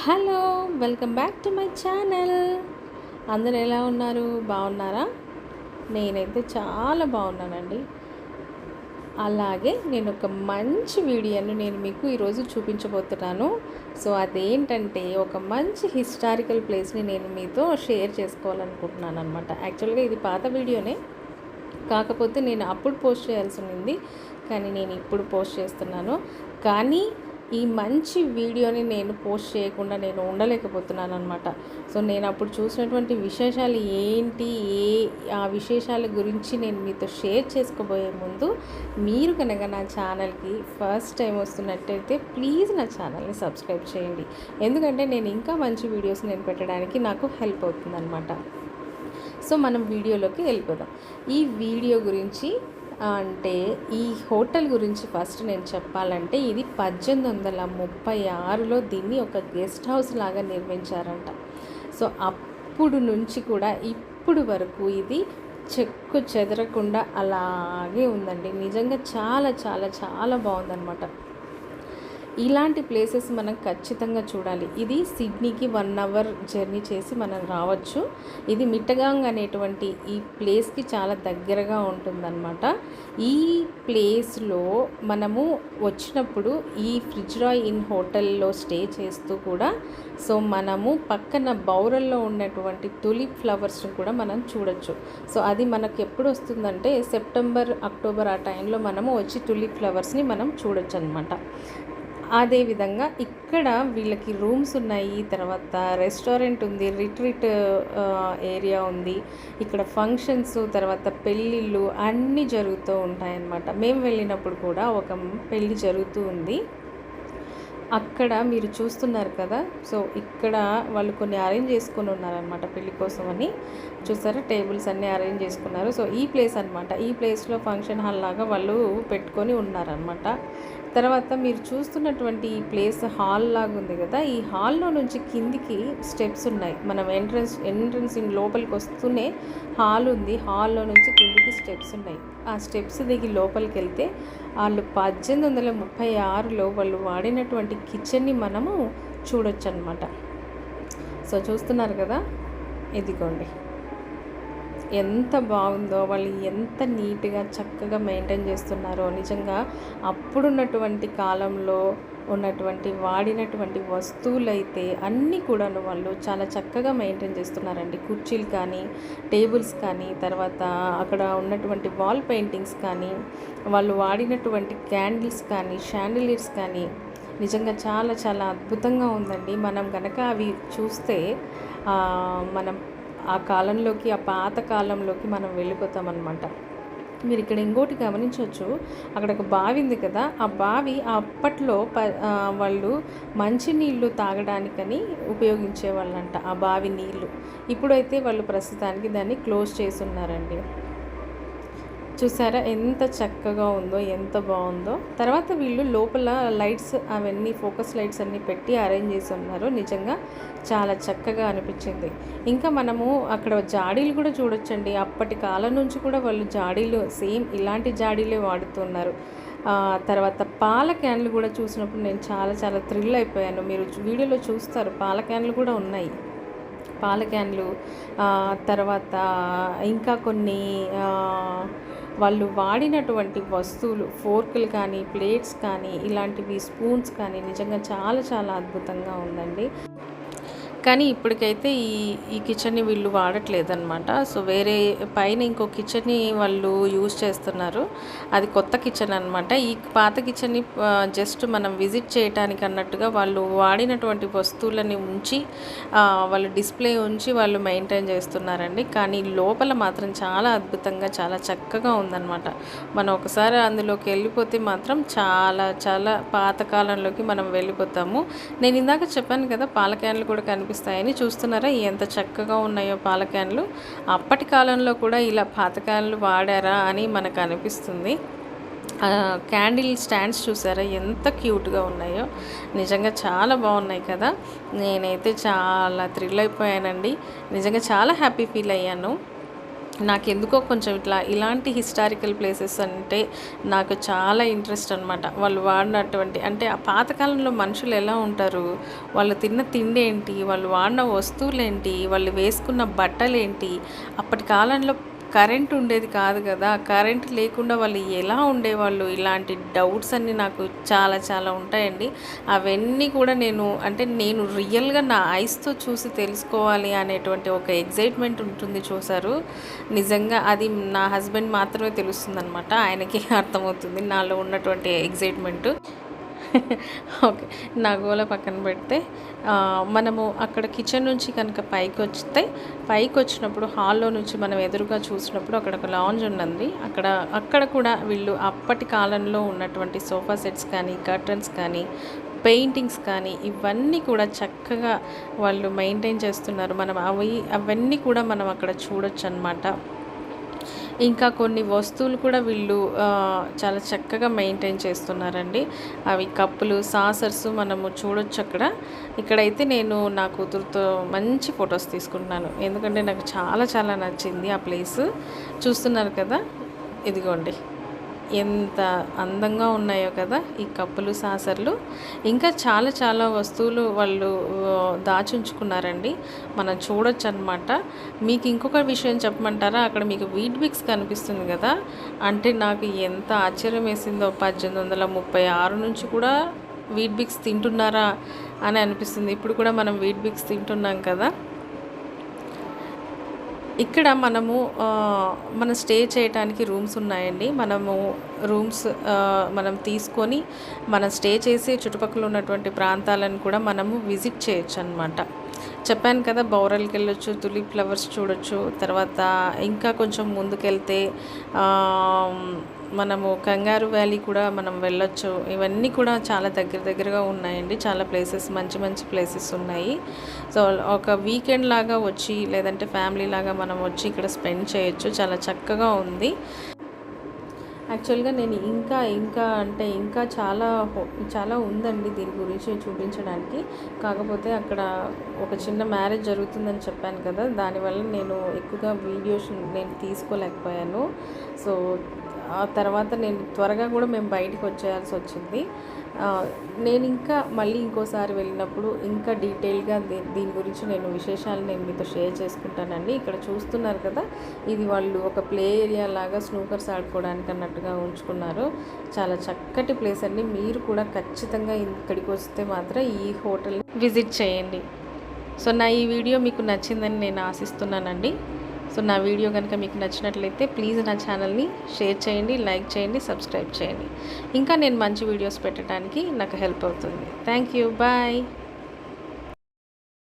Hello, welcome back to my channel. అందరూ ఎలా ఉన్నారు? బాగున్నారా? నేనైతే చాలా బాగున్నానండి. అలాగే నేను ఒక మంచి వీడియోను మీకు ఈరోజు చూపించబోతున్నాను. సో అదేంటంటే ఒక మంచి హిస్టారికల్ ప్లేస్ని నేను మీతో షేర్ చేసుకోవాలనుకుంటున్నాను అనమాట. యాక్చువల్గా ఇది పాత వీడియోనే, కాకపోతే నేను అప్పుడు పోస్ట్ చేయాల్సి ఉంది, కానీ నేను ఇప్పుడు పోస్ట్ చేస్తున్నాను. కానీ ఈ మంచి వీడియోని నేను పోస్ట్ చేయకుండా నేను ఉండలేకపోతున్నాను అనమాట. సో నేను అప్పుడు చూసినటువంటి విశేషాలు ఏంటి, ఆ విశేషాల గురించి నేను మీతో షేర్ చేసుకోబోయే ముందు మీరు కనుక నా ఛానల్కి ఫస్ట్ టైం వస్తున్నట్టయితే ప్లీజ్ నా ఛానల్ని సబ్స్క్రైబ్ చేయండి. ఎందుకంటే నేను ఇంకా మంచి వీడియోస్ నేను పెట్టడానికి నాకు హెల్ప్ అవుతుందన్నమాట. సో మనం వీడియోలోకి వెళ్ళిపోదాం. ఈ వీడియో గురించి అంటే ఈ హోటల్ గురించి ఫస్ట్ నేను చెప్పాలంటే ఇది 1836లో దీన్ని ఒక గెస్ట్ హౌస్ లాగా నిర్మించారంట. సో అప్పుడు నుంచి కూడా ఇప్పుడు వరకు ఇది చెక్కు చెదరకుండా అలాగే ఉందండి. నిజంగా చాలా చాలా చాలా బాగుందన్నమాట. ఇలాంటి ప్లేసెస్ మనం ఖచ్చితంగా చూడాలి. ఇది సిడ్నీకి 1 అవర్ జర్నీ చేసి మనం రావచ్చు. ఇది మిట్టగాంగ్ అనేటువంటి ఈ ప్లేస్కి చాలా దగ్గరగా ఉంటుందన్నమాట. ఈ ప్లేస్లో మనము వచ్చినప్పుడు ఈ ఫ్రిజ్రాయ్ ఇన్ హోటల్లో స్టే చేస్తూ కూడా సో మనము పక్కన బౌరల్లో ఉన్నటువంటి టులిప్ ఫ్లవర్స్ని కూడా మనం చూడొచ్చు. సో అది మనకు ఎప్పుడు వస్తుందంటే సెప్టెంబర్, అక్టోబర్ ఆ టైంలో మనము వచ్చి టులిప్ ఫ్లవర్స్ని మనం చూడొచ్చు అనమాట. అదేవిధంగా ఇక్కడ వీళ్ళకి రూమ్స్ ఉన్నాయి, తర్వాత రెస్టారెంట్ ఉంది, రిట్రీట్ ఏరియా ఉంది, ఇక్కడ ఫంక్షన్స్, తర్వాత పెళ్ళిళ్ళు అన్నీ జరుగుతూ ఉంటాయన్నమాట. మేము వెళ్ళినప్పుడు కూడా ఒక పెళ్ళి జరుగుతూ ఉంది అక్కడ, మీరు చూస్తున్నారు కదా. సో ఇక్కడ వాళ్ళు కొన్ని అరేంజ్ చేసుకొని ఉన్నారనమాట పెళ్ళి కోసం అని. చూసారా, టేబుల్స్ అన్నీ అరేంజ్ చేసుకున్నారు. సో ఈ ప్లేస్ అనమాట. ఈ ప్లేస్లో ఫంక్షన్ హాల్ లాగా వాళ్ళు పెట్టుకొని ఉన్నారనమాట. తర్వాత మీరు చూస్తున్నటువంటి ఈ ప్లేస్ హాల్ లాగా ఉంది కదా, ఈ హాల్లో నుంచి కిందికి స్టెప్స్ ఉన్నాయి. మనం ఎంట్రన్స్ లోపలికి వస్తూనే హాల్ ఉంది, హాల్లో నుంచి కిందికి స్టెప్స్ ఉన్నాయి. ఆ స్టెప్స్ దిగి లోపలికి వెళ్తే వాళ్ళు 1836లో వాళ్ళు వాడినటువంటి కిచెన్ని మనము చూడొచ్చు అనమాట. సో చూస్తున్నారు కదా, ఇదిగోండి ఎంత బాగుందో, వాళ్ళు ఎంత నీట్గా చక్కగా మెయింటైన్ చేస్తున్నారో. నిజంగా అప్పుడున్నటువంటి కాలంలో ఉన్నటువంటి వాడినటువంటి వస్తువులైతే అన్నీ కూడాను వాళ్ళు చాలా చక్కగా మెయింటైన్ చేస్తున్నారండి. కుర్చీలు కానీ, టేబుల్స్ కానీ, తర్వాత అక్కడ ఉన్నటువంటి వాల్ పెయింటింగ్స్ కానీ, వాళ్ళు వాడినటువంటి క్యాండిల్స్ కానీ, షాండిలియర్స్ కానీ నిజంగా చాలా చాలా అద్భుతంగా ఉందండి. మనం కనుక అవి చూస్తే మనం ఆ కాలంలోకి, ఆ పాత కాలంలోకి మనం వెళ్ళిపోతామన్నమాట. మీరు ఇక్కడ ఇంకోటి గమనించవచ్చు, అక్కడ ఒక బావి ఉంది కదా, ఆ బావి అప్పట్లో వాళ్ళు మంచినీళ్ళు తాగడానికని ఉపయోగించేవాళ్ళంట ఆ బావి నీళ్ళు. ఇప్పుడైతే వాళ్ళు ప్రస్తుతానికి దాన్ని క్లోజ్ చేసి ఉన్నారండి. చూసారా ఎంత చక్కగా ఉందో, ఎంత బాగుందో. తర్వాత వీళ్ళు లోపల లైట్స్ అవన్నీ, ఫోకస్ లైట్స్ అన్నీ పెట్టి అరేంజ్ చేసి ఉన్నారు. నిజంగా చాలా చక్కగా అనిపించింది. ఇంకా మనము అక్కడ జాడీలు కూడా చూడొచ్చండి. అప్పటి కాలం నుంచి కూడా వాళ్ళు జాడీలు సేమ్ ఇలాంటి జాడీలే వాడుతున్నారు. తర్వాత పాల క్యాన్లు కూడా చూసినప్పుడు నేను చాలా చాలా థ్రిల్ అయిపోయాను. మీరు వీడియోలో చూస్తారు, పాల క్యాన్లు కూడా ఉన్నాయి. పాల క్యాన్లు, తర్వాత ఇంకా కొన్ని వాళ్ళు వాడినటువంటి వస్తువులు, ఫోర్కులు కానీ, ప్లేట్స్ కానీ, ఇలాంటివి స్పూన్స్ కానీ నిజంగా చాలా చాలా అద్భుతంగా ఉందండి. కానీ ఇప్పటికైతే ఈ కిచెన్ని వీళ్ళు వాడట్లేదన్నమాట. సో వేరే పైన ఇంకో కిచెన్ని వాళ్ళు యూజ్ చేస్తున్నారు. అది కొత్త కిచెన్ అనమాట. ఈ పాత కిచెన్ని జస్ట్ మనం విజిట్ చేయడానికి అన్నట్టుగా వాళ్ళు వాడినటువంటి వస్తువులని ఉంచి వాళ్ళు డిస్ప్లే ఉంచి వాళ్ళు మెయింటైన్ చేస్తున్నారండి. కానీ లోపల మాత్రం చాలా అద్భుతంగా, చాలా చక్కగా ఉందన్నమాట. మనం ఒకసారి అందులోకి వెళ్ళిపోతే మాత్రం చాలా చాలా పాతకాలంలోకి మనం వెళ్ళిపోతాము. నేను ఇందాక చెప్పాను కదా, పాల క్యాన్లు కూడా కనిపిస్తాయని. చూస్తున్నారా ఎంత చక్కగా ఉన్నాయో పాల క్యాన్లు. అప్పటి కాలంలో కూడా ఇలా పాత క్యాన్లు వాడారా అని మనకు అనిపిస్తుంది. క్యాండిల్ స్టాండ్స్ చూసారా ఎంత క్యూట్గా ఉన్నాయో. నిజంగా చాలా బాగున్నాయి కదా. నేనైతే చాలా థ్రిల్ అయిపోయానండి. నిజంగా చాలా హ్యాపీ ఫీల్ అయ్యాను. నాకెందుకో కొంచెం ఇలాంటి హిస్టారికల్ ప్లేసెస్ అంటే నాకు చాలా ఇంట్రెస్ట్ అనమాట. వాళ్ళు వాడినటువంటి అంటే ఆ పాతకాలంలో మనుషులు ఎలా ఉంటారు, వాళ్ళు తిన్న తిండి ఏంటి, వాళ్ళు వాడిన వస్తువులేంటి, వాళ్ళు వేసుకున్న బట్టలేంటి, అప్పటి కాలంలో కరెంట్ ఉండేది కాదు కదా, కరెంట్ లేకుండా వాళ్ళు ఎలా ఉండేవాళ్ళు, ఇలాంటి డౌట్స్ అన్నీ నాకు చాలా చాలా ఉంటాయండి. అవన్నీ కూడా నేను రియల్గా నా ఐస్తో చూసి తెలుసుకోవాలి అనేటువంటి ఒక ఎగ్జైట్మెంట్ ఉంటుంది చూసారు. నిజంగా అది నా హస్బెండ్ మాత్రమే తెలుస్తుందనమాట. ఆయనకి అర్థమవుతుంది నాలో ఉన్నటువంటి ఎగ్జైట్మెంటు. ఓకే. నా గోల పక్కన పెడితే మనము అక్కడ కిచెన్ నుంచి కనుక పైకొచ్చినప్పుడు హాల్లో నుంచి మనం ఎదురుగా చూసినప్పుడు అక్కడ ఒక లాంజ్ ఉన్నది. అక్కడ కూడా వీళ్ళు అప్పటి కాలంలో ఉన్నటువంటి సోఫా సెట్స్ కానీ, కర్టన్స్ కానీ, పెయింటింగ్స్ కానీ ఇవన్నీ కూడా చక్కగా వాళ్ళు మెయింటైన్ చేస్తున్నారు. మనం అవన్నీ కూడా మనం అక్కడ చూడొచ్చు అన్నమాట. ఇంకా కొన్ని వస్తువులు కూడా వీళ్ళు చాలా చక్కగా మెయింటైన్ చేస్తున్నారండి. అవి కప్పులు, సాసర్స్ మనము చూడొచ్చు అక్కడ. ఇక్కడైతే నేను నా కూతురుతో మంచి ఫొటోస్ తీసుకుంటున్నాను. ఎందుకంటే నాకు చాలా చాలా నచ్చింది ఆ ప్లేసు. చూస్తున్నారు కదా, ఇదిగోండి ఎంత అందంగా ఉన్నాయో కదా ఈ కప్పులు, సాసర్లు. ఇంకా చాలా చాలా వస్తువులు వాళ్ళు దాచుంచుకున్నారండి, మనం చూడొచ్చు అనమాట. మీకు ఇంకొక విషయం చెప్పమంటారా, అక్కడ మీకు వీట్ బిక్స్ కనిపిస్తుంది కదా, అంటే నాకు ఎంత ఆశ్చర్యం వేసిందో. 1836 నుంచి కూడా వీట్ బిక్స్ తింటున్నారా అని అనిపిస్తుంది. ఇప్పుడు కూడా మనం వీట్ బిక్స్ తింటున్నాం కదా. ఇక్కడ మనం స్టే చేయడానికి రూమ్స్ ఉన్నాయండి. మనం తీసుకొని మనం స్టే చేసి చుట్టుపక్కల ఉన్నటువంటి ప్రాంతాలను కూడా మనము విజిట్ చేయొచ్చు అనమాట. చెప్పాను కదా, బౌరల్కి వెళ్ళొచ్చు, తులిప్ ఫ్లవర్స్ చూడొచ్చు. తర్వాత ఇంకా కొంచెం ముందుకెళ్తే మనము కంగారు వ్యాలీ కూడా మనం వెళ్ళొచ్చు. ఇవన్నీ కూడా చాలా దగ్గరగా ఉన్నాయండి. చాలా ప్లేసెస్, మంచి మంచి ప్లేసెస్ ఉన్నాయి. సో ఒక వీకెండ్ లాగా వచ్చి, లేదంటే ఫ్యామిలీ లాగా మనం వచ్చి ఇక్కడ స్పెండ్ చేయొచ్చు. చాలా చక్కగా ఉంది. యాక్చువల్గా నేను ఇంకా చాలా ఉందండి దీని గురించి చూపించడానికి. కాకపోతే అక్కడ ఒక చిన్న మ్యారేజ్ జరుగుతుందని చెప్పాను కదా, దానివల్ల నేను ఎక్కువగా వీడియోస్ తీసుకోలేకపోయాను. సో ఆ తర్వాత నేను త్వరగా కూడా మేము బయటికి వచ్చేయాల్సి వచ్చింది. నేను మళ్ళీ ఇంకోసారి వెళ్ళినప్పుడు ఇంకా డీటెయిల్గా దీని గురించి విశేషాలు మీతో షేర్ చేసుకుంటానండి. ఇక్కడ చూస్తున్నారు కదా, ఇది వాళ్ళు ఒక ప్లే ఏరియా లాగా స్నూకర్స్ ఆడుకోవడానికి అన్నట్టుగా ఉంచుకున్నారు. చాలా చక్కటి ప్లేస్ అండి. మీరు కూడా ఖచ్చితంగా ఇక్కడికి వస్తే మాత్రం ఈ హోటల్ని విజిట్ చేయండి. సో నా ఈ వీడియో మీకు నచ్చిందని నేను ఆశిస్తున్నానండి. సో నా వీడియో కనుక మీకు నచ్చినట్లయితే ప్లీజ్ నా ఛానల్ని షేర్ చేయండి, లైక్ చేయండి, సబ్స్క్రైబ్ చేయండి. ఇంకా నేను మంచి వీడియోస్ పెట్టడానికి నాకు హెల్ప్ అవుతుంది. Thank you, bye.